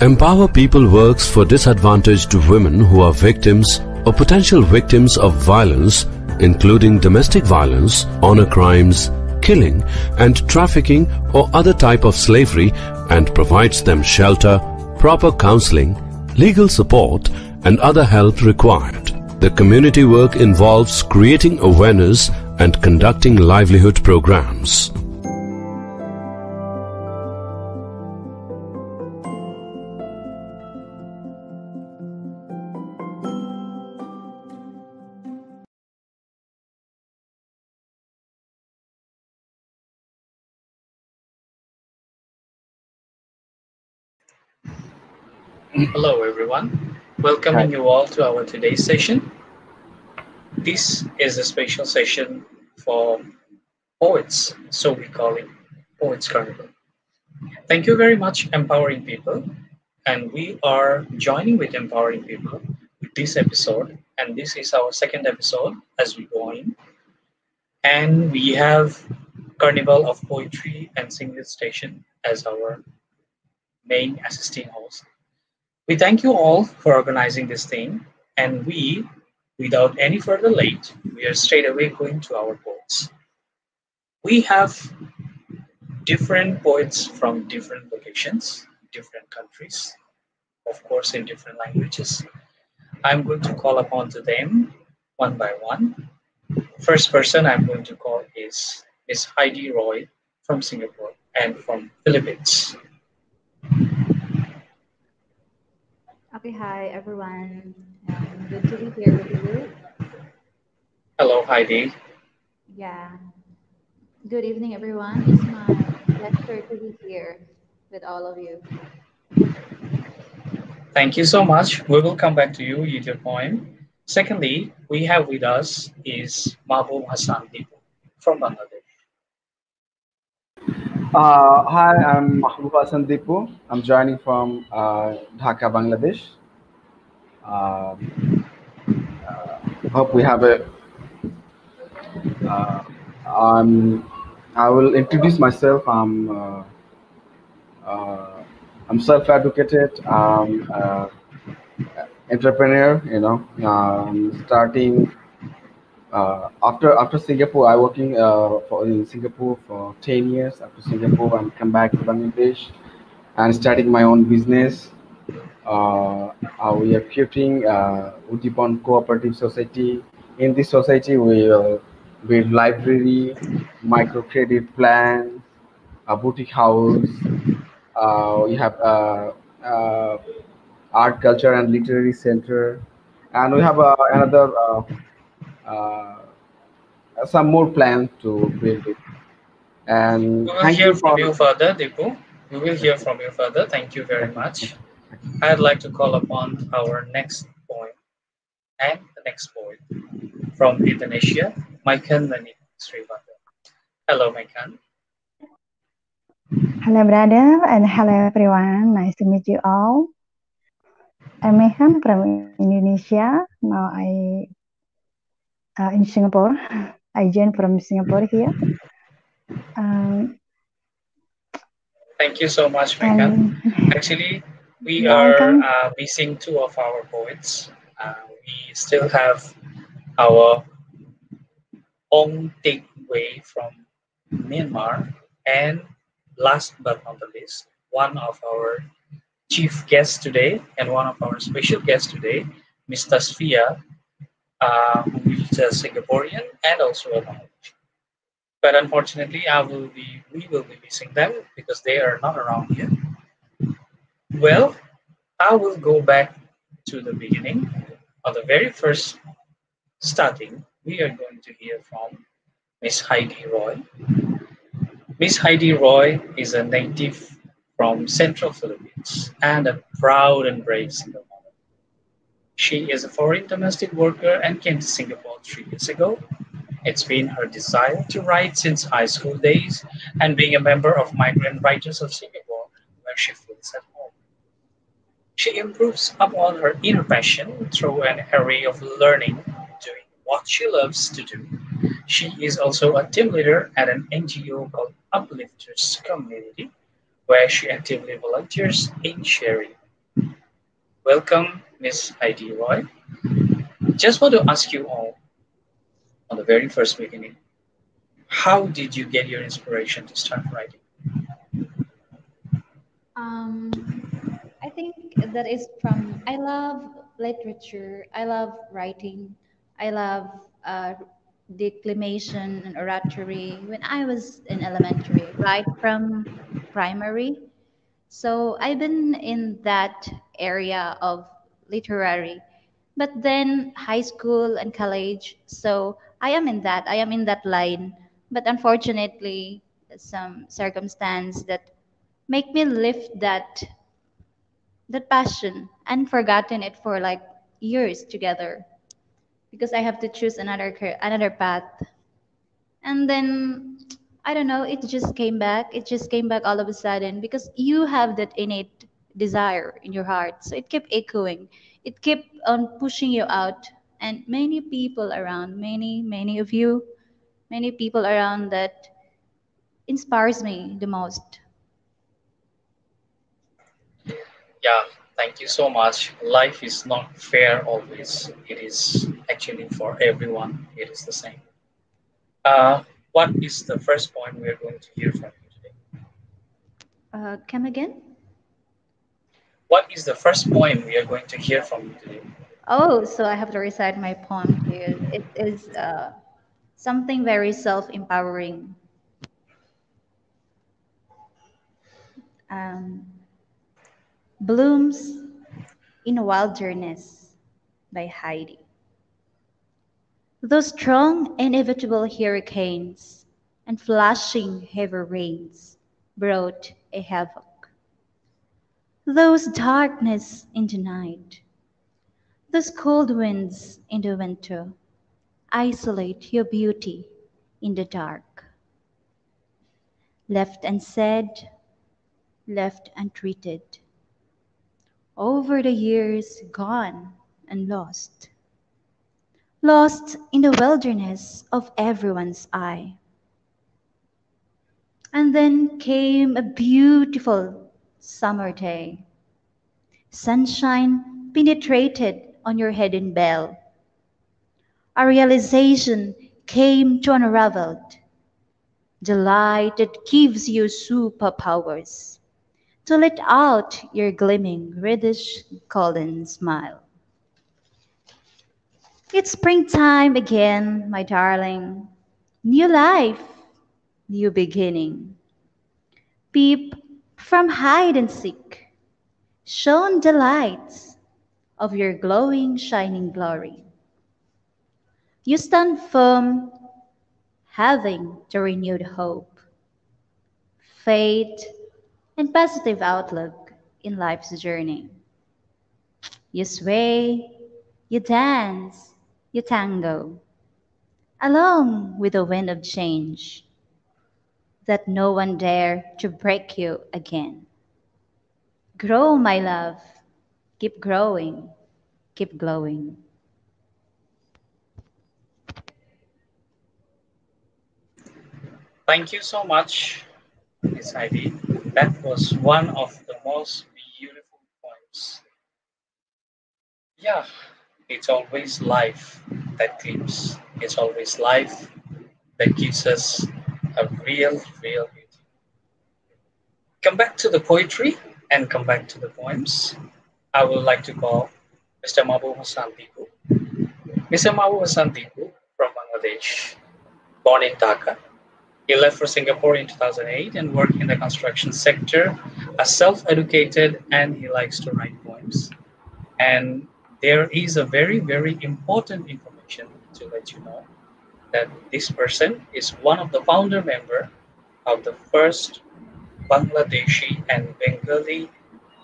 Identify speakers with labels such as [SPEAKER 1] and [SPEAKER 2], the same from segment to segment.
[SPEAKER 1] Empower People works for disadvantaged women who are victims or potential victims of violence, including domestic violence, honor crimes, killing and trafficking or other type of slavery, and provides them shelter, proper counseling, legal support and other help required. The community work involves creating awareness and conducting livelihood programs.
[SPEAKER 2] Hello everyone, welcoming you all to our today's session. This is a special session for poets, so we call it Poets Carnival. Thank you very much, Empowering People, and we are joining with Empowering People with this episode, and this is our second episode as we go in. And we have Carnival of Poetry and Recitation as our main assisting host. We thank you all for organizing this thing, and we, without any further late, we are straight away going to our poets. We have different poets from different locations, different countries, of course in different languages. I'm going to call upon to them one by one. First person I'm going to call is Miss Heidi Roy from Singapore and from Philippines.
[SPEAKER 3] Okay, hi everyone. Good to be here with you.
[SPEAKER 2] Hello, Heidi.
[SPEAKER 3] Yeah. Good evening, everyone. It's my pleasure to be here with all of you.
[SPEAKER 2] Thank you so much. We will come back to you with your poem. Secondly, we have with us is Mahbub Hasan Dipu from Bangladesh.
[SPEAKER 4] Hi, I'm Mahbub Hasan Dipu. I'm joining from Dhaka, Bangladesh. Hope we have a. I will introduce myself. I'm self-advocated. Entrepreneur. Starting. After Singapore, I working in Singapore for 10 years. After Singapore, I'm come back to Bangladesh and starting my own business. We are creating Udipon Cooperative Society. In this society, we build library, microcredit plan, a boutique house. We have art, culture, and literary center, and we have another. Some more plans to build it. And
[SPEAKER 2] we will hear from you further, Dipu. We will hear from you further. Thank you very much. I'd like to call upon our next poet and the next poet from Indonesia, Maikan Srivanda. Hello, Maikan.
[SPEAKER 5] Hello, brother, and hello, everyone. Nice to meet you all. I'm Maikan from Indonesia. Now in Singapore. I joined from Singapore here.
[SPEAKER 2] Thank you so much, Maikan. Actually, we are missing two of our poets. We still have our Ong Tek Wei from Myanmar, and last but not the least, one of our chief guests today and one of our special guests today, Ms. Tasfia, who is a Singaporean and also a Malaysian. But unfortunately, we will be missing them because they are not around here. Well, I will go back to the beginning, or the very first starting. We are going to hear from Miss Heidi Roy. Miss Heidi Roy is a native from Central Philippines and a proud and brave single mother. She is a foreign domestic worker and came to Singapore 3 years ago. It's been her desire to write since high school days and being a member of Migrant Writers of Singapore, where she feels at home. She improves upon her inner passion through an array of learning, doing what she loves to do. She is also a team leader at an NGO called Uplifters Community, where she actively volunteers in sharing welcome Miss Heidi Roy. Just want to ask you all on the very first beginning, how did you get your inspiration to start writing?
[SPEAKER 3] I think that is from, I love literature, I love writing, I love declamation and oratory when I was in elementary, right from primary. So I've been in that area of literary, but then high school and college. So I am in that line. But unfortunately, some circumstance that make me lift that passion and forgotten it for like years together because I have to choose another path. And then I don't know, it just came back. It just came back all of a sudden because you have that innate desire in your heart. So it kept echoing. It kept on pushing you out. And many people around, many of you, many people around that inspires me the most.
[SPEAKER 2] Yeah, thank you so much. Life is not fair always. It is actually for everyone. It is the same. Uh, what is the first point we are going to hear from you today?
[SPEAKER 3] Come again?
[SPEAKER 2] What is the first poem we are going to hear from you today?
[SPEAKER 3] Oh, so I have to recite my poem to you. It is something very self-empowering. Um, Blooms in Wilderness by Heidi. Those strong, inevitable hurricanes and flashing heavy rains brought a havoc. Those darkness in the night, those cold winds in the winter, isolate your beauty in the dark. Left unsaid, left untreated. Over the years gone and lost. Lost in the wilderness of everyone's eye. And then came a beautiful summer day. Sunshine penetrated on your hidden bell. A realization came to unravel the light that gives you superpowers to let out your gleaming reddish golden smile. It's springtime again, my darling. New life, new beginning. Peep from hide and seek. Shone the lights of your glowing, shining glory. You stand firm, having the renewed hope, faith, and positive outlook in life's journey. You sway, you dance, you tango, along with the wind of change, that no one dare to break you again. Grow, my love, keep growing, keep glowing.
[SPEAKER 2] Thank you so much, Miss Heidi. That was one of the most beautiful poems. Yeah, it's always life that keeps. It's always life that gives us a real beauty. Come back to the poetry and come back to the poems. I would like to call Mr. Mahbub Hasan Dipu. Mr. Mahbub Hasan Dipu from Bangladesh, born in Dhaka. He left for Singapore in 2008 and worked in the construction sector as self-educated, and he likes to write poems. And there is a very important information to let you know that this person is one of the founder member of the first Bangladeshi and Bengali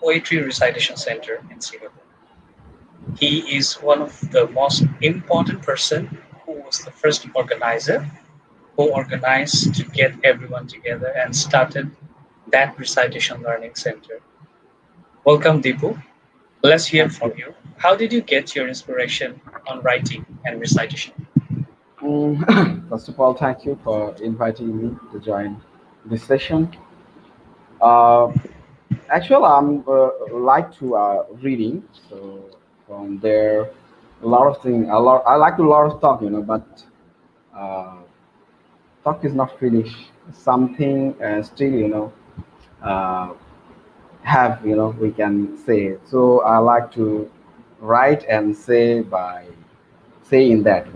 [SPEAKER 2] Poetry Recitation Center in Singapore. He is one of the most important person who was the first organizer who organized to get everyone together and started that recitation learning center. Welcome, Dipu. Let's hear
[SPEAKER 4] Thank
[SPEAKER 2] from
[SPEAKER 4] you.
[SPEAKER 2] you. How did you get your inspiration on writing and recitation?
[SPEAKER 4] First of all, thank you for inviting me to join this session. Uh, Actually, I'm like to reading. So from there, a lot of things. A lot. I like a lot of talk, but uh, talk is not finished. Something still, uh, have we can say. So I like to write and say by saying that.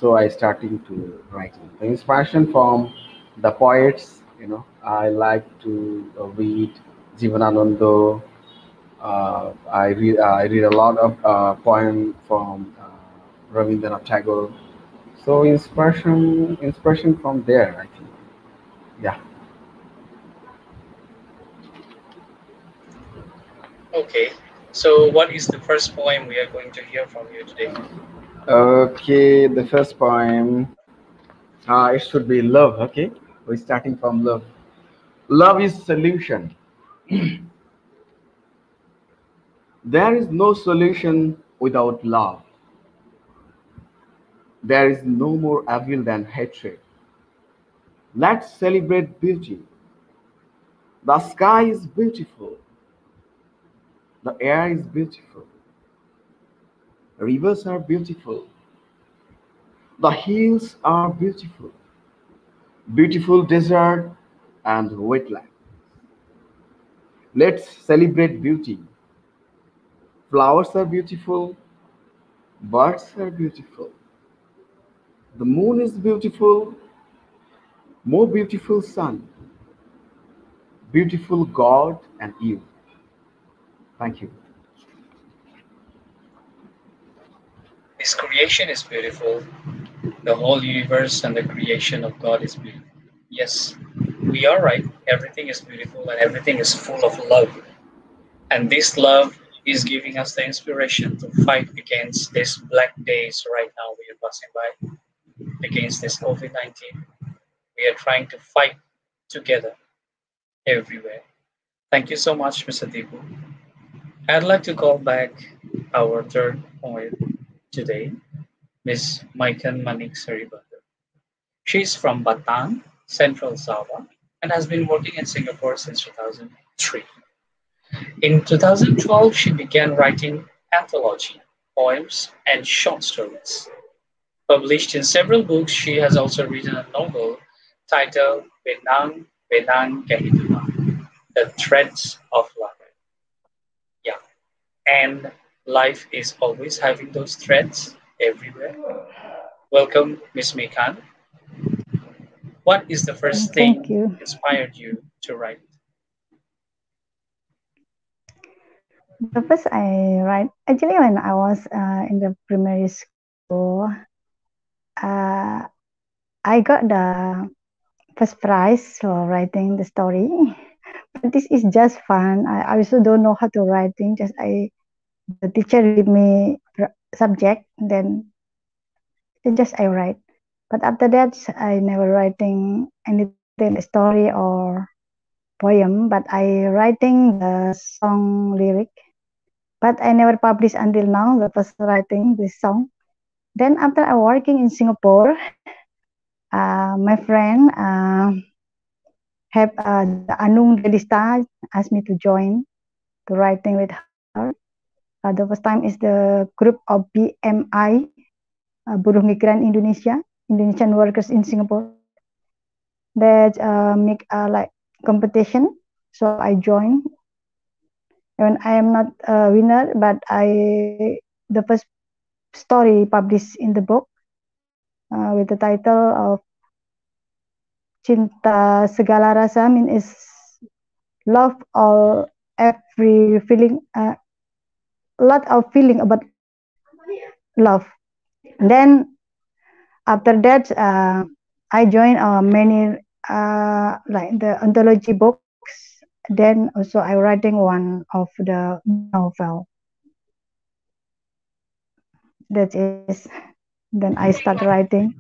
[SPEAKER 4] So I starting to writing. The inspiration from the poets. I like to read Jivananando. I read a lot of poem from Rabindranath Tagore. So inspiration from there, I think. Yeah.
[SPEAKER 2] Okay. So, what is the first poem we are going to hear from you today?
[SPEAKER 4] Okay, the first poem. It should be love. Okay, we're starting from love. Love is solution. There is no solution without love. There is no more evil than hatred. Let's celebrate beauty. The sky is beautiful. The air is beautiful. Rivers are beautiful. The hills are beautiful. Beautiful desert and wetland. Let's celebrate beauty. Flowers are beautiful. Birds are beautiful. The moon is beautiful. More beautiful sun. Beautiful God and you. Thank you.
[SPEAKER 2] This creation is beautiful. The whole universe and the creation of God is beautiful. Yes, we are right. Everything is beautiful and everything is full of love. And this love is giving us the inspiration to fight against these black days right now we are passing by, against this COVID 19. We are trying to fight together everywhere. Thank you so much, Mr. Dipu. I'd like to call back our third poet today, Miss Maikan Manik Saribanda. She's from Batang, Central Java, and has been working in Singapore since 2003. In 2012, she began writing anthology, poems, and short stories. Published in several books, she has also written a novel titled Benang Benang Kehidupan, The Threads of Life. Yeah, and life is always having those threads everywhere. Welcome, Miss Mekan. What is the first
[SPEAKER 5] Thank
[SPEAKER 2] thing
[SPEAKER 5] you.
[SPEAKER 2] inspired you to write?
[SPEAKER 5] The first I write, actually, when I was in the primary school, uh, I got the first prize for writing the story. But this is just fun. I also don't know how to writing. Just the teacher give me subject, then just I write. But after that, I never writing anything story or poem. But I writing the song lyric. But I never published until now. The first writing this song. Then after I working in Singapore, my friend have the Anung Delista asked me to join to writing with her. The first time is the group of BMI, Buruh Migran Indonesia, Indonesian workers in Singapore. That make like competition. So I joined. And I am not a winner, but the first story published in the book with the title of Cinta Segala Rasa, is love all every feeling, a lot of feeling about love. And then after that, I joined many like the anthology books. Then also I writing one of the novel. That is, then I start writing.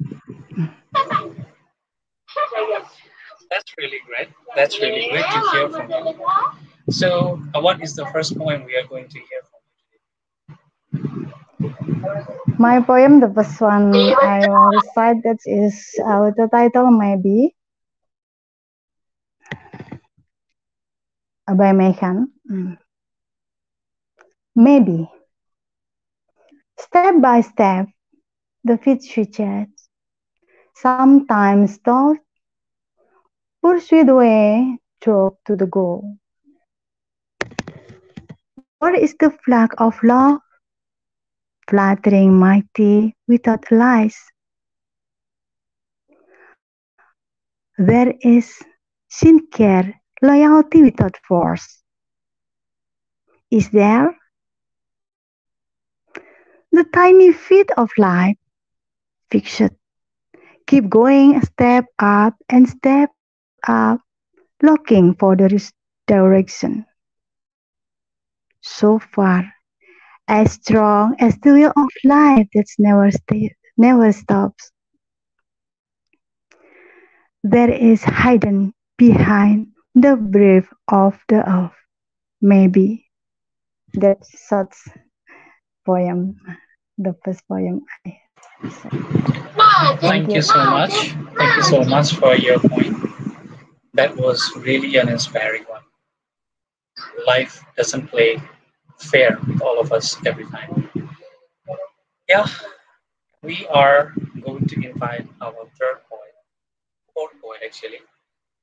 [SPEAKER 2] That's really great. That's really great to hear from you. So, what is the first poem we are going to hear from
[SPEAKER 5] My poem, the first one I will recite, that is with the title Maybe. by Megan. Maybe. Step by step, the feet switches. Sometimes stop, pursue the way, drove to the goal. What is the flag of love? Fluttering mighty without lies. There is sincere loyalty without force. Is there? The tiny feet of life, fixed. Keep going, step up and step up, looking for the direction. So far, as strong as the wheel of life that never stops. There is hidden behind the breath of the earth. Maybe that's such poem, the first poem I said.
[SPEAKER 2] Thank you so much. Thank you so much for your point. That was really an inspiring one. Life doesn't play fair with all of us every time. Yeah, we are going to invite our fourth poet actually,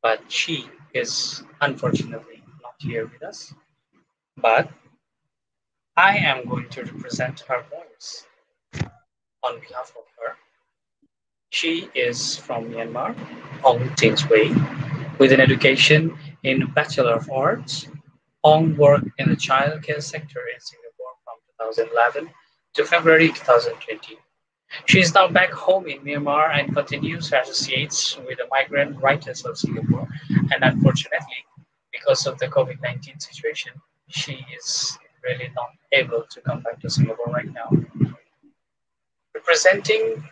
[SPEAKER 2] but she is unfortunately not here with us. But I am going to represent her voice on behalf of her. She is from Myanmar, Ong Tingsway, with an education in Bachelor of Arts. Ong worked in the childcare sector in Singapore from 2011 to February 2020. She is now back home in Myanmar and continues her associates with the Migrant Writers of Singapore. And unfortunately, because of the COVID-19 situation, she is really not able to come back to Singapore right now. Representing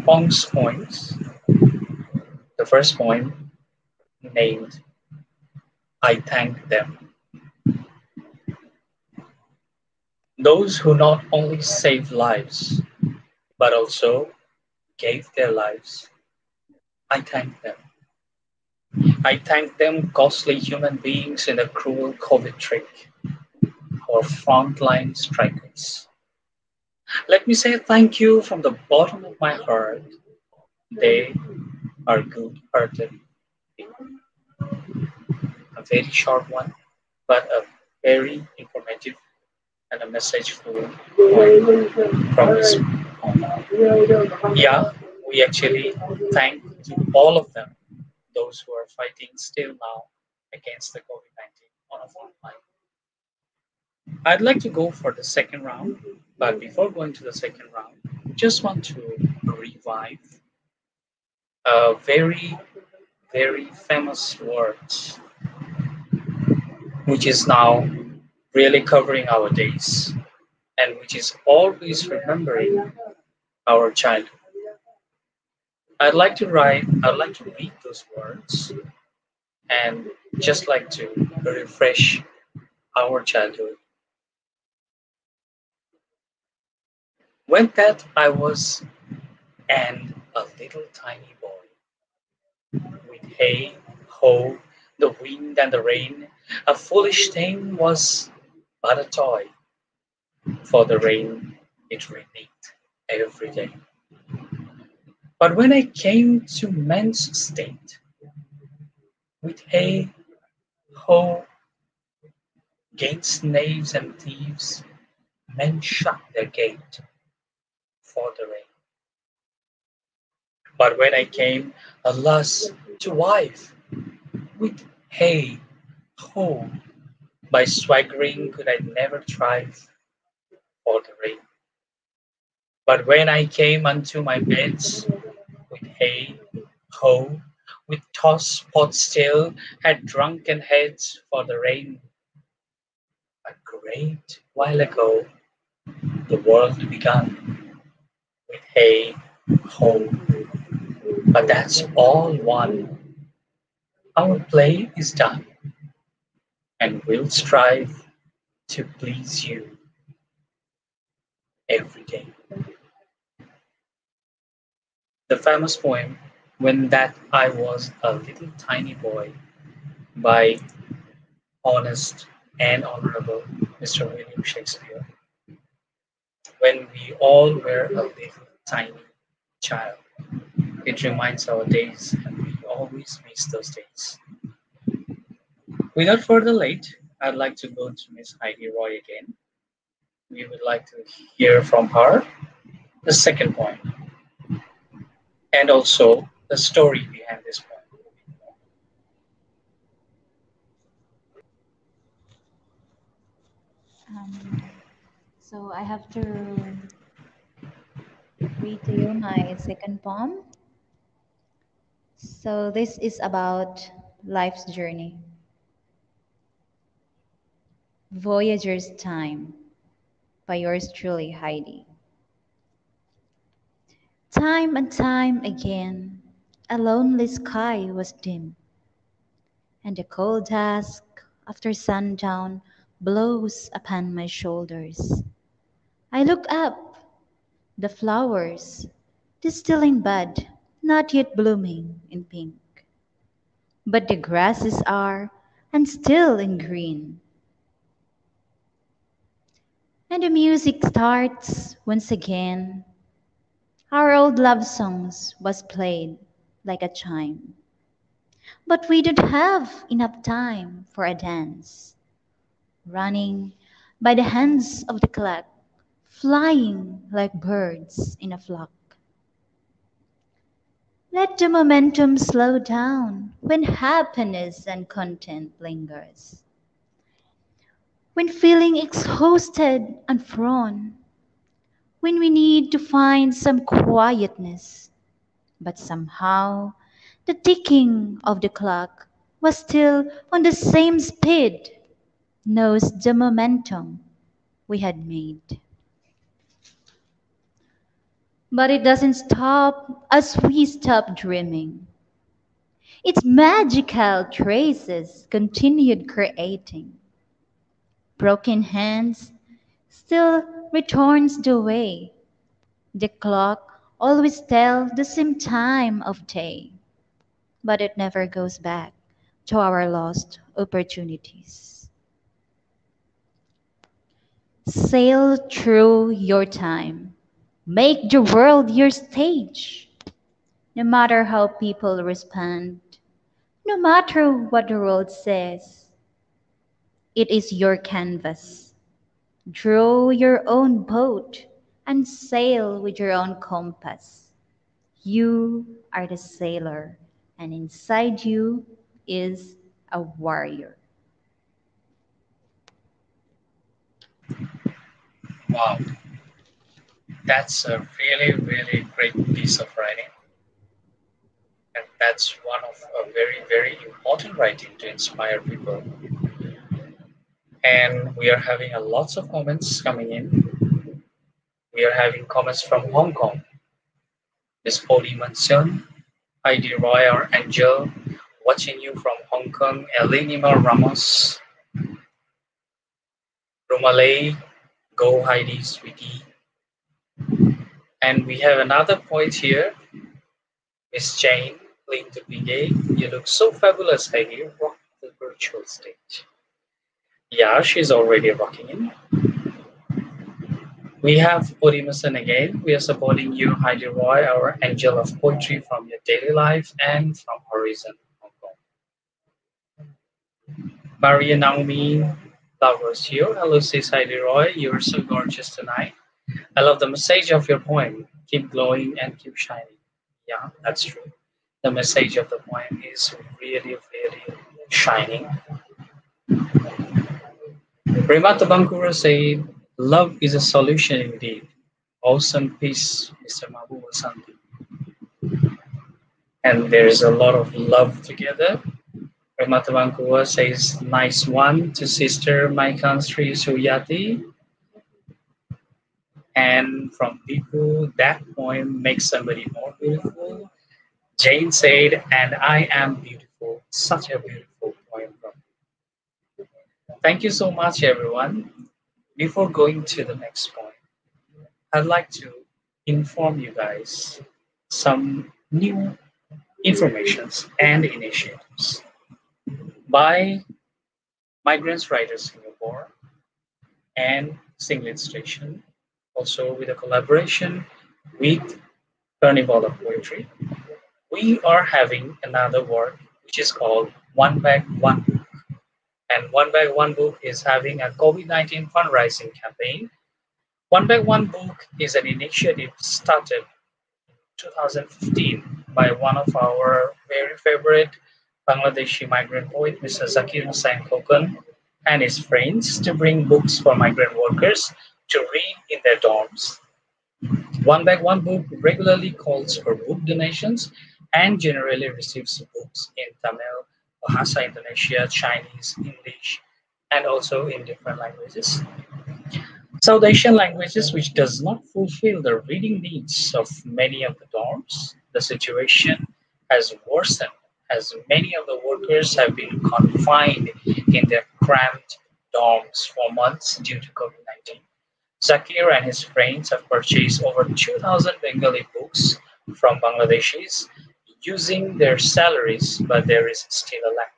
[SPEAKER 2] Ong's poems, the first poem named I Thank Them. Those who not only saved lives, but also gave their lives. I thank them. I thank them, costly human beings in a cruel COVID trick, our frontline strikers. Let me say thank you from the bottom of my heart. They are good-hearted people. A very short one, but a very informative and a messageful point from this poem. Yeah, we actually thank to all of them, those who are fighting still now against the COVID-19 on a front line. I'd like to go for the second round, but before going to the second round, just want to revive a very, very famous words, which is now really covering our days and which is always remembering our childhood. I'd like to read those words and just like to refresh our childhood. When that I was and a little tiny boy, with hay, hoe, the wind and the rain, a foolish thing was but a toy, for the rain it rained every day. But when I came to man's state, with hay, hoe, gainst knaves and thieves, men shut their gate for the rain. But when I came, alas, to wife, with hay, hoe, by swaggering could I never thrive for the rain. But when I came unto my beds, with hay, hoe, with toss pot still, had drunken heads for the rain. A great while ago, the world begun with hay, hoe, but that's all one. Our play is done, and we'll strive to please you every day. The famous poem, When That I Was a Little Tiny Boy, by honest, and honorable Mr. William Shakespeare. When we all were a little tiny child, it reminds our days, and we always miss those days. Without further late, I'd like to go to Miss Heidi Roy again. We would like to hear from her the second point and also the story behind this point.
[SPEAKER 3] So I have to read to you my second poem. So this is about life's journey. Voyager's Time by yours truly, Heidi. Time and time again, a lonely sky was dim, and the cold dusk after sundown blows upon my shoulders. I look up, the flowers, they still in bud, not yet blooming in pink. But the grasses are, and still in green. And the music starts once again. Our old love songs was played like a chime. But we don't have enough time for a dance. Running by the hands of the clock, flying like birds in a flock. Let the momentum slow down when happiness and content lingers. When feeling exhausted and frown, when we need to find some quietness, but somehow the ticking of the clock was still on the same speed, knows the momentum we had made. But it doesn't stop as we stop dreaming. Its magical traces continued creating. Broken hands still returns the way. The clock always tells the same time of day, but it never goes back to our lost opportunities. Sail through your time. Make the world your stage. No matter how people respond, no matter what the world says, it is your canvas. Draw your own boat and sail with your own compass. You are the sailor, and inside you is a warrior.
[SPEAKER 2] Wow, that's a really, really great piece of writing. And that's one of a very, very important writing to inspire people. And we are having a lots of comments coming in. We are having comments from Hong Kong. Miss Polly Mansion, Heidi Roy, our angel, watching you from Hong Kong, Elenima Ramos, Rumalay, go Heidi, sweetie. And we have another point here, Miss Jane, playing to be gay. You look so fabulous, Heidi. Rock the virtual stage. Yeah, she's already rocking in. We have Podimason again. We are supporting you, Heidi Roy, our angel of poetry from your daily life and from Horizon, Hong Kong. Maria Naomi Flowers here. Hello, sis Heidi Roy. You're so gorgeous tonight. I love the message of your poem. Keep glowing and keep shining. Yeah, that's true. The message of the poem is really, really shining. Rima Tabangkura said, love is a solution indeed. Awesome piece, Mr. Mahbub Santi. And there's a lot of love together. Rima Tabangkura says, nice one to sister Maikan Sri Suyati. And from Dipu, that poem makes somebody more beautiful. Jane said, and I am beautiful. Such a beautiful poem from you. Thank you so much, everyone. Before going to the next point, I'd like to inform you guys some new informations and initiatives. By Migrants Writers Singapore, and Recitation, also with a collaboration with Carnival of Poetry. We are having another work which is called One Bag, One Book. And One Bag, One Book is having a COVID-19 fundraising campaign. One Bag, One Book is an initiative started 2015 by one of our very favorite Bangladeshi migrant poet, Mr. Zakir Hussain Khokon, and his friends to bring books for migrant workers to read in their dorms. One Bag One Book regularly calls for book donations and generally receives books in Tamil, Bahasa Indonesia, Chinese, English, and also in different languages. South Asian languages which does not fulfill the reading needs of many of the dorms. The situation has worsened as many of the workers have been confined in their cramped dorms for months due to COVID-19. Zakir and his friends have purchased over 2,000 Bengali books from Bangladeshis using their salaries, but there is still a lack.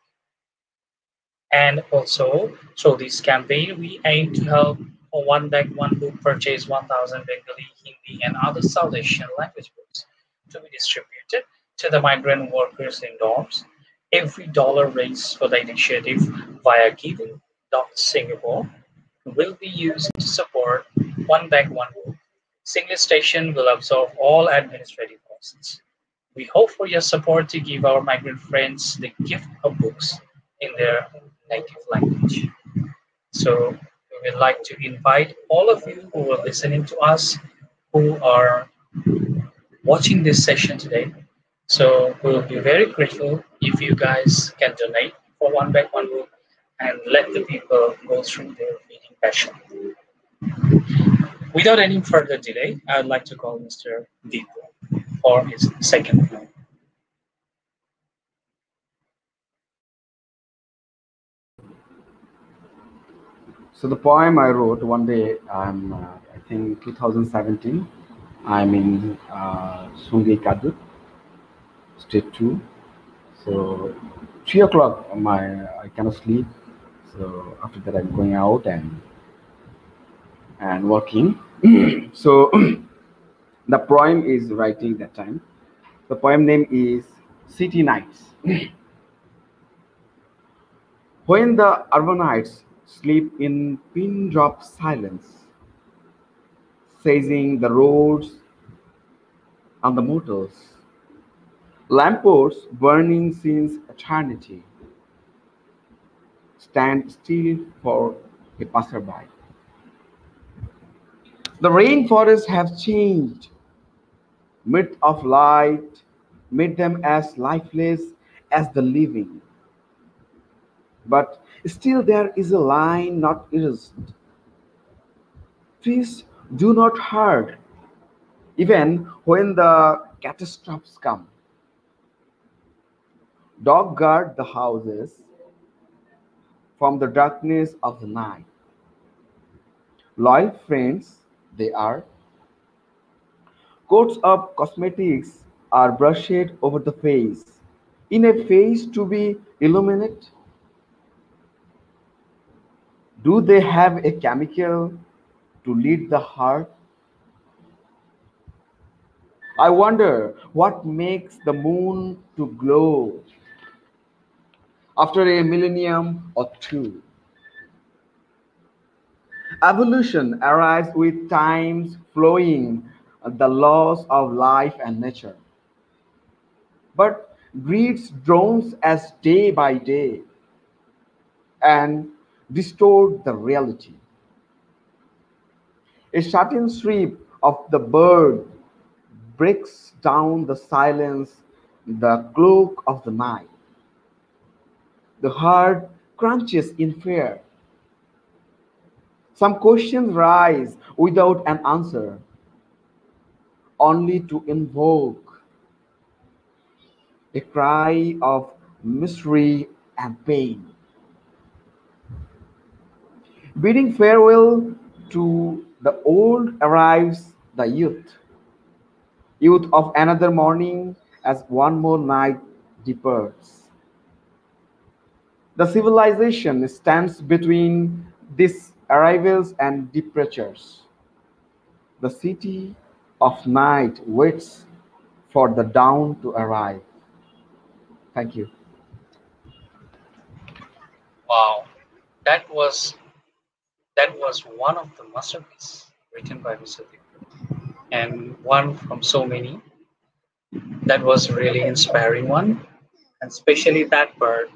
[SPEAKER 2] And also, through this campaign, we aim to help One Bag, One Book purchase 1,000 Bengali, Hindi, and other South Asian language books to be distributed to the migrant workers in dorms. Every dollar raised for the initiative via Giving.Singapore will be used to support One Bag, One Book. Recitation will absorb all administrative costs. We hope for your support to give our migrant friends the gift of books in their native language. So we would like to invite all of you who are listening to us, who are watching this session today. So we'll be very grateful if you guys can donate for One Bag, One Book and let the people go through their reading passion. Without any further delay, I would like to call Mr. Dipu for his second poem.
[SPEAKER 4] So the poem I wrote one day, I think 2017, I'm in Sungai Kadut, State 2. So 3 o'clock, I cannot sleep. So after that, I'm going out and working. So the poem is writing that time. The poem name is City Nights. When the urbanites sleep in pin-drop silence, seizing the roads and the motors, lampposts burning since eternity, stand still for a passerby. The rainforests have changed, mid of light, made them as lifeless as the living. But still there is a line not erased. Trees do not hurt, even when the catastrophes come. Dogs guard the houses from the darkness of the night. Loyal friends they are. Coats of cosmetics are brushed over the face. In a face to be illuminated, do they have a chemical to lead the heart? I wonder what makes the moon to glow after a millennium or two. Evolution arrives with times flowing, the laws of life and nature. But breeds drones as day by day and distort the reality. A certain sweep of the bird breaks down the silence, the cloak of the night. The heart crunches in fear. Some questions rise without an answer, only to invoke a cry of misery and pain. Bidding farewell to the old arrives the youth of another morning as one more night departs. The civilization stands between these arrivals and departures. The city of night waits for the dawn to arrive. Thank you.
[SPEAKER 2] Wow, that was one of the masterpieces written by Mr. Dipu, and one from so many. That was a really inspiring one, and especially that part.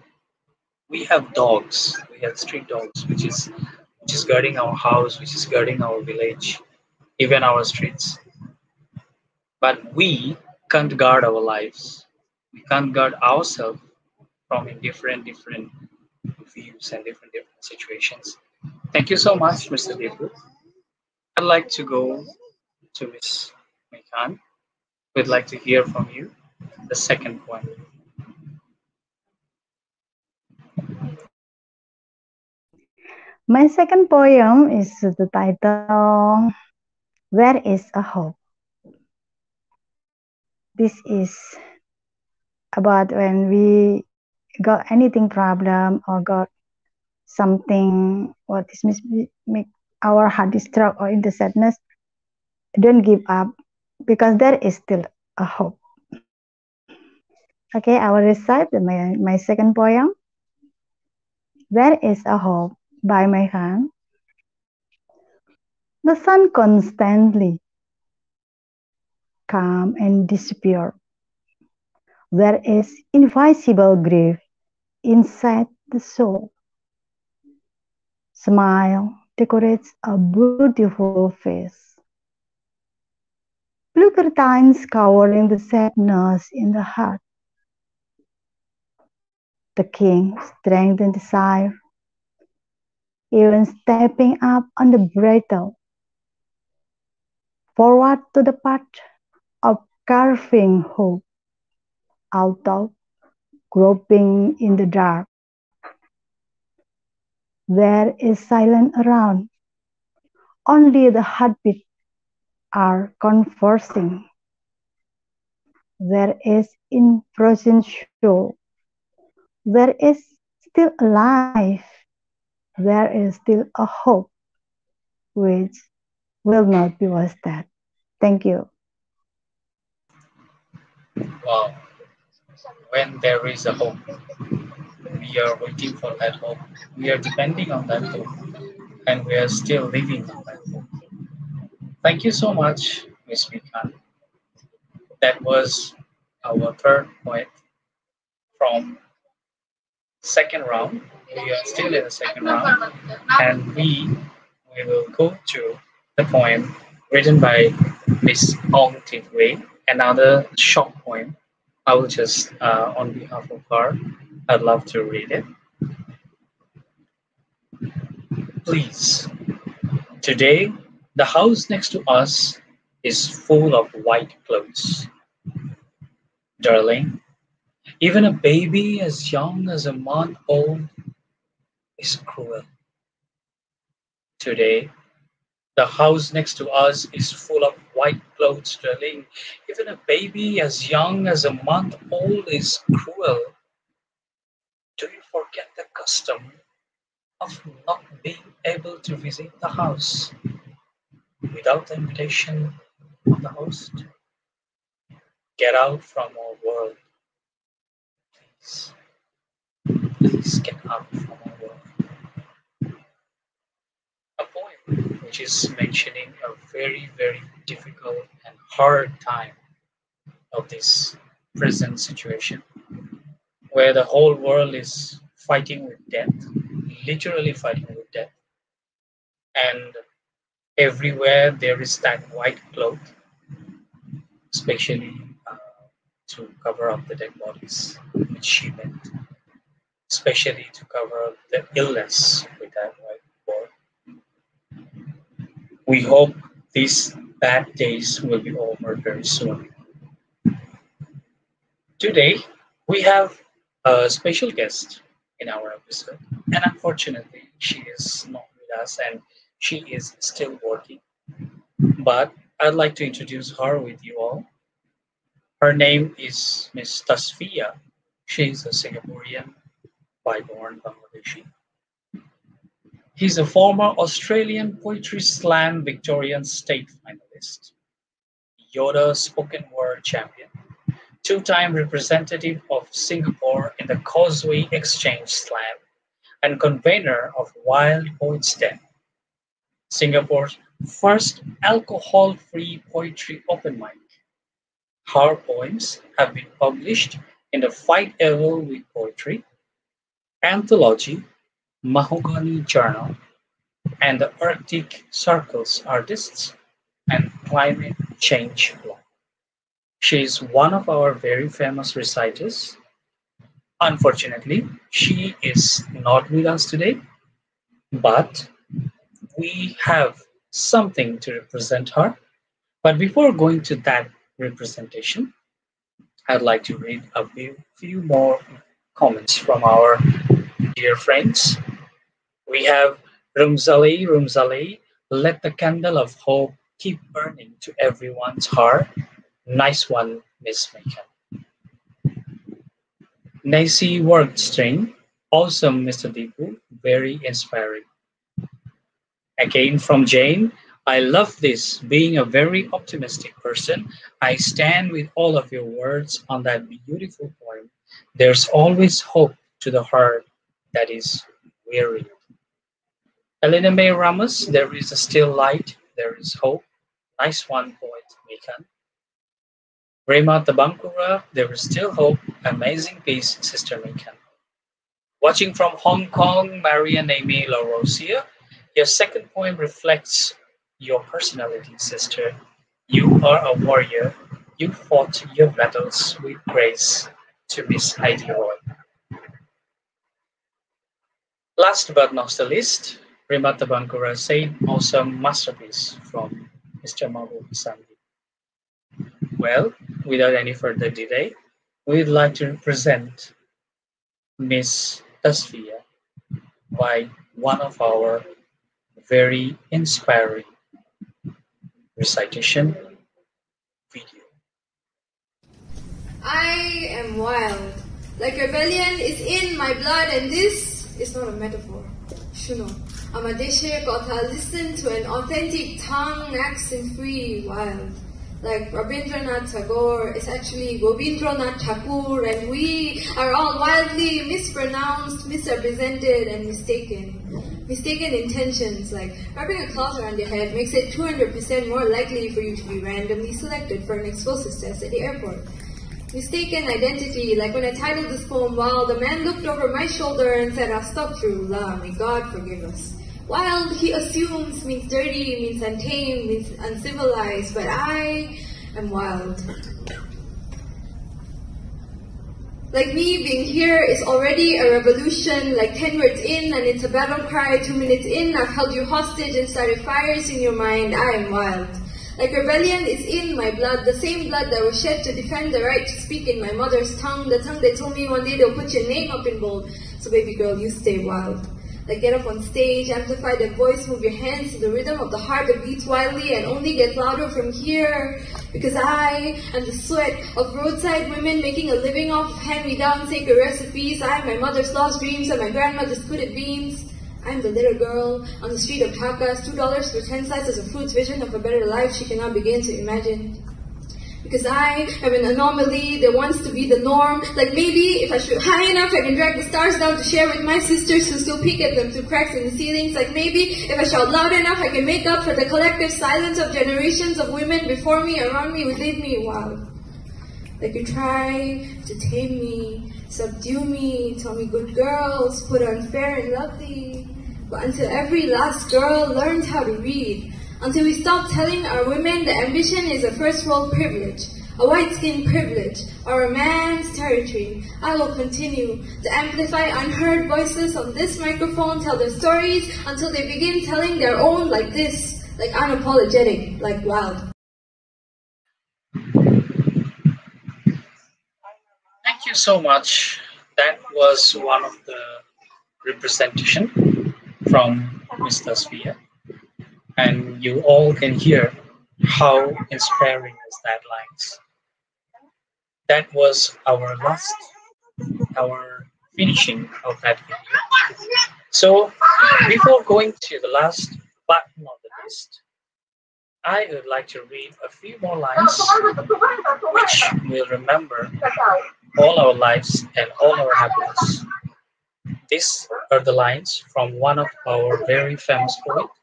[SPEAKER 2] We have dogs. We have street dogs, which is guarding our house, which is guarding our village, even our streets. But we can't guard our lives. We can't guard ourselves from different views and different situations. Thank you so much, Mr. Devu. I'd like to go to Miss Mekan. We'd like to hear from you the second point.
[SPEAKER 5] My second poem is the title, Where is a Hope? This is about when we got anything problem or got something what is make our heart distraught or in the sadness, don't give up because there is still a hope. Okay, I will recite my second poem. There is a hope by my hand. The sun constantly come and disappear. There is invisible grief inside the soul. Smile decorates a beautiful face. Blue curtains covering the sadness in the heart. The king strengthened the desire, even stepping up on the bridle, forward to the path of carving hope, although groping in the dark. There is silence around, only the heartbeat are conversing. There is in frozen show, there is still a life, there is still a hope which will not be wasted. Thank you.
[SPEAKER 2] Wow. When there is a hope, we are waiting for that hope. We are depending on that hope, and we are still living on that hope. Thank you so much, Miss Mikan. That was our third point from second round. We are still in the second round, and we will go to the poem written by Miss Ong Tin Wei, another short poem. I will just, on behalf of her, I'd love to read it. Please, today the house next to us is full of white clothes. Darling, even a baby as young as a month old is cruel. Today, the house next to us is full of white clothes, darling. Even a baby as young as a month old is cruel. Do you forget the custom of not being able to visit the house without the invitation of the host? Get out from our world, please. Please get out from our world. A poem which is mentioning a very difficult and hard time of this present situation where the whole world is fighting with death, literally fighting with death, and everywhere there is that white cloth, especially to cover up the dead bodies, which she meant, especially to cover up the illness with that white cloth. We hope these bad days will be over very soon. Today, we have a special guest in our episode, and unfortunately, she is not with us and she is still working. But I'd like to introduce her with you all. Her name is Miss Tasfia. She is a Singaporean Thai-born Bangladeshi. He's a former Australian Poetry Slam Victorian State finalist, Yoda spoken word champion, two-time representative of Singapore in the Causeway Exchange Slam, and convener of Wild Poets Den, Singapore's first alcohol-free poetry open mic. Her poems have been published in the Fight Evil with Poetry, Anthology, Mahogany Journal, and the Arctic Circle's Artists and Climate Change blog. She is one of our very famous reciters. Unfortunately, she is not with us today, but we have something to represent her. But before going to that representation, I'd like to read a few more comments from our dear friends. We have Rumzali, let the candle of hope keep burning to everyone's heart. Nice one, Miss Mekan. Nancy Workstring, awesome, Mr. Dipu, very inspiring. Again from Jane, I love this. Being a very optimistic person, I stand with all of your words on that beautiful poem. There's always hope to the heart that is weary. Elena May Ramos, there is a still light, there is hope. Nice one, poet Mekan. Rema Tabankura, there is still hope. Amazing piece, Sister Mekan. Watching from Hong Kong, Maria Naomi LaRosia, your second poem reflects your personality, sister. You are a warrior. You fought your battles with grace. To Miss Heidi Roy. Last but not the least, Rema Tabankura said, awesome masterpiece from Mr. Mahbub Hasan. Well, without any further delay, we'd like to present Miss Tasfia by one of our very inspiring recitation video.
[SPEAKER 6] I am wild. Like rebellion is in my blood, and this is not a metaphor. Shuno. I'm a deshe kotha. Listen to an authentic tongue, accent free, wild. Like Rabindranath Tagore, it's actually Gobindranath Thakur, and we are all wildly mispronounced, misrepresented, and mistaken. Mistaken intentions, like wrapping a cloth around your head makes it 200% more likely for you to be randomly selected for an explosives test at the airport. Mistaken identity, like when I titled this poem, while the man looked over my shoulder and said, Astaghfirullah, may God forgive us. Wild, he assumes, means dirty, means untamed, means uncivilized, but I am wild. Like me, being here is already a revolution, like 10 words in and it's a battle cry, 2 minutes in, I've held you hostage and started fires in your mind, I am wild. Like rebellion is in my blood, the same blood that was shed to defend the right to speak in my mother's tongue, the tongue that told me one day they'll put your name up in bold, so baby girl, you stay wild. Like get up on stage, amplify that voice, move your hands to the rhythm of the heart that beats wildly and only gets louder from here. Because I am the sweat of roadside women making a living off of hand-me-down sacred recipes. I am my mother's lost dreams and my grandmother's hooded beams. I am the little girl on the street of Dhaka's $2 for 10 slices of fruit's vision of a better life she cannot begin to imagine. Because I am an anomaly that wants to be the norm. Like maybe if I shoot high enough, I can drag the stars down to share with my sisters who still peek at them through cracks in the ceilings. Like maybe if I shout loud enough, I can make up for the collective silence of generations of women before me, around me, who leave me wild. Like you try to tame me, subdue me, tell me good girls, put on fair and lovely. But until every last girl learned how to read, until we stop telling our women that ambition is a first world privilege, a white-skin privilege, or a man's territory, I will continue to amplify unheard voices on this microphone, tell their stories until they begin telling their own like this, like unapologetic, like wild.
[SPEAKER 2] Thank you so much. That was one of the representation from Ms. Tasfia. And you all can hear how inspiring is that lines. That was our finishing of that video. So before going to the last button on the list, I would like to read a few more lines which will remember all our lives and all our happiness. These are the lines from one of our very famous poets,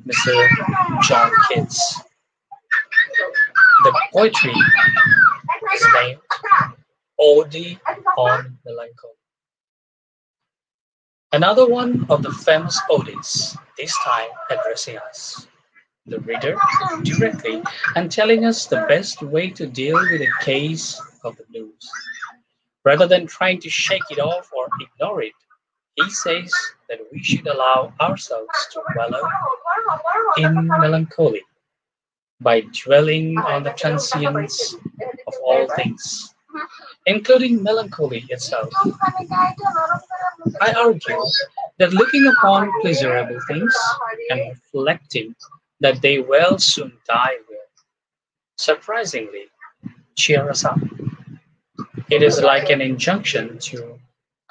[SPEAKER 2] Mr. John Keats. The poetry is named Ode on Melancholy. Another one of the famous odes, this time addressing us, the reader, directly, and telling us the best way to deal with a case of the blues. Rather than trying to shake it off or ignore it, he says that we should allow ourselves to wallow in melancholy by dwelling on the transience of all things, including melancholy itself. I argue that looking upon pleasurable things and reflecting that they will soon die will, surprisingly, cheer us up. It is like an injunction to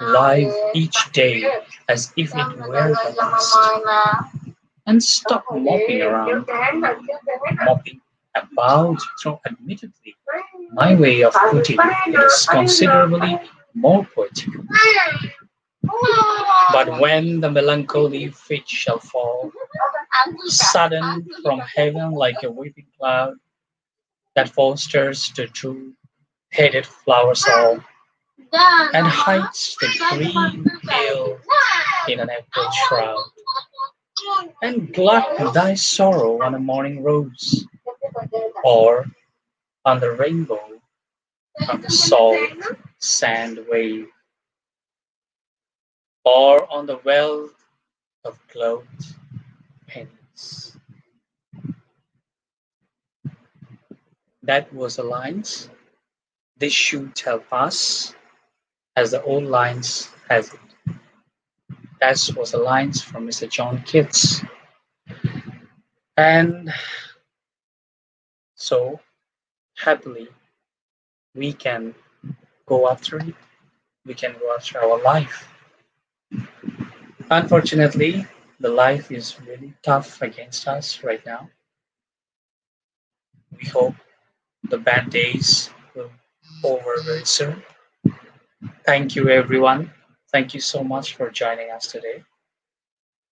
[SPEAKER 2] live each day as if it were the last, and stop moping around, moping about, so admittedly, my way of putting it is considerably more poetic. But when the melancholy fit shall fall, sudden from heaven like a weeping cloud, that fosters the two-headed flowers all, and hides the green hill in an April shroud, and glut thy sorrow on a morning rose, or on the rainbow from the salt sand wave, or on the wealth of clothed pennies. That was the lines. This should help us, as the old lines has it. That was the lines from Mr. John Keats. And so, happily, we can go after it. We can go after our life. Unfortunately, the life is really tough against us right now. We hope the bad days will be over very soon. Thank you, everyone. Thank you so much for joining us today.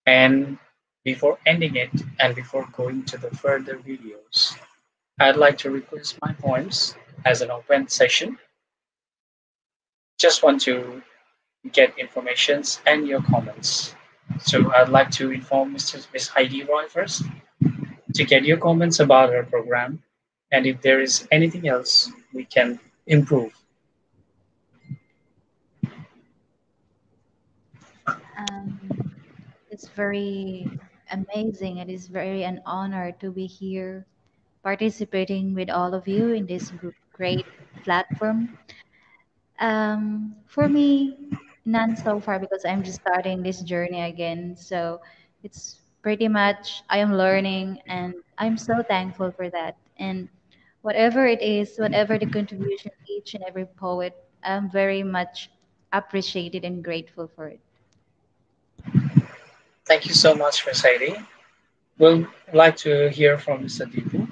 [SPEAKER 2] And before ending it and before going to the further videos, I'd like to request my poems as an open session. Just want to get informations and your comments. So I'd like to inform Miss Heidi Roy first to get your comments about our program, and if there is anything else we can improve.
[SPEAKER 3] It's very amazing. It is very an honor to be here participating with all of you in this great platform. For me, none so far because I'm just starting this journey again. So it's pretty much I am learning and I'm so thankful for that. And whatever it is, whatever the contribution each and every poet, I'm very much appreciated and grateful for it.
[SPEAKER 2] Thank you so much, Ms. Heidi. We'll like to hear from Mr. Dipu,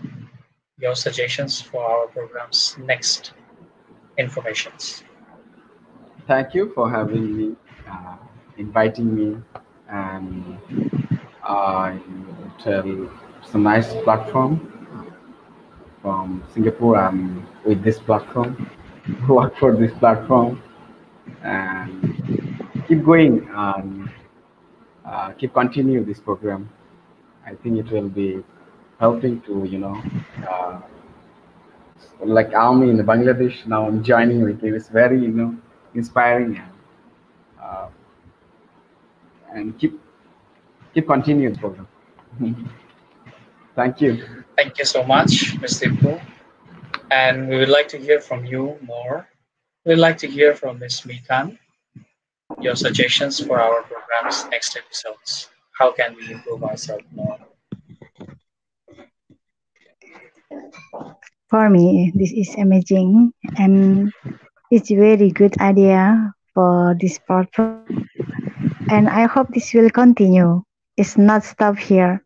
[SPEAKER 2] your suggestions for our program's next informations.
[SPEAKER 4] Thank you for having me, inviting me, and it's a nice platform from Singapore. I'm with this platform, work for this platform, and keep going and keep continue this program. I think it will be helping to, like army in Bangladesh. Now I'm joining with it. It's very, inspiring, and keep continuing the program. Thank you.
[SPEAKER 2] Thank you so much, Mr. Dipu. And we would like to hear from you more. We'd like to hear from Ms. Mikan, your suggestions for our program's next episodes. How can we improve ourselves more?
[SPEAKER 5] For me, this is amazing, and it's a very good idea for this platform, and I hope this will continue. It's not stop here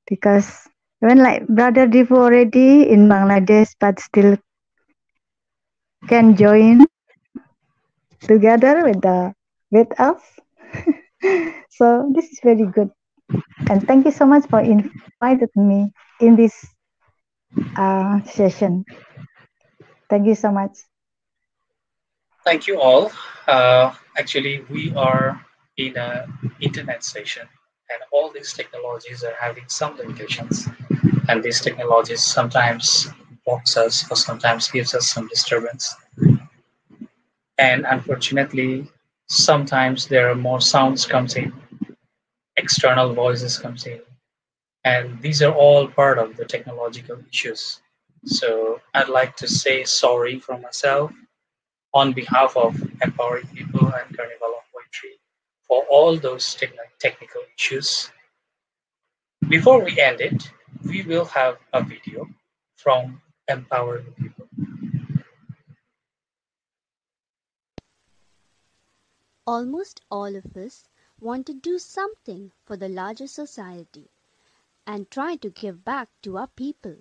[SPEAKER 5] because when like brother Dipu already in Bangladesh, but still can join together with us. So this is very good, and thank you so much for invited me in this session. Thank you so much.
[SPEAKER 2] Thank you all. Actually, we are in an internet session, and all these technologies are having some limitations. And these technologies sometimes blocks us or sometimes gives us some disturbance. And unfortunately, sometimes there are more sounds comes in, external voices comes in, and these are all part of the technological issues. So I'd like to say sorry from myself on behalf of Empowering People and Carnival of Poetry for all those technical issues. Before we end it, we will have a video from Empowering People.
[SPEAKER 7] Almost all of us want to do something for the larger society and try to give back to our people.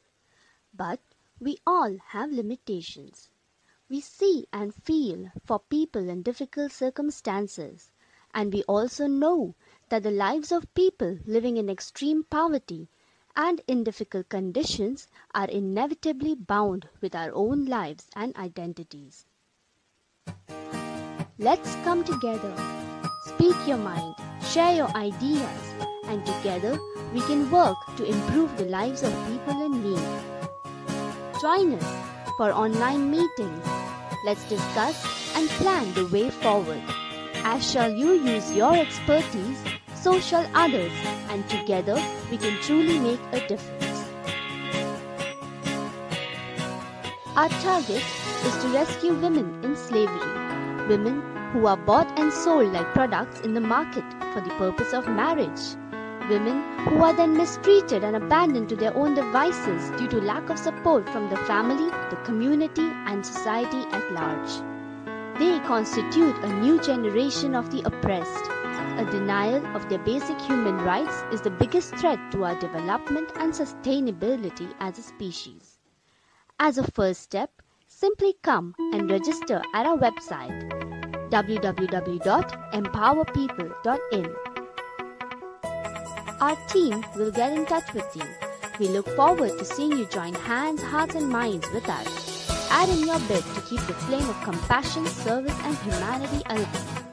[SPEAKER 7] But we all have limitations. We see and feel for people in difficult circumstances, and we also know that the lives of people living in extreme poverty and in difficult conditions are inevitably bound with our own lives and identities. Let's come together, speak your mind, share your ideas, and together we can work to improve the lives of people in need. Join us for online meetings. Let's discuss and plan the way forward. As shall you use your expertise, so shall others, and together we can truly make a difference. Our target is to rescue women in slavery. Women who are bought and sold like products in the market for the purpose of marriage. Women who are then mistreated and abandoned to their own devices due to lack of support from the family, the community, and society at large. They constitute a new generation of the oppressed. A denial of their basic human rights is the biggest threat to our development and sustainability as a species. As a first step, simply come and register at our website www.empowerpeople.in. Our team will get in touch with you. We look forward to seeing you join hands, hearts and minds with us. Add in your bid to keep the flame of compassion, service and humanity alive.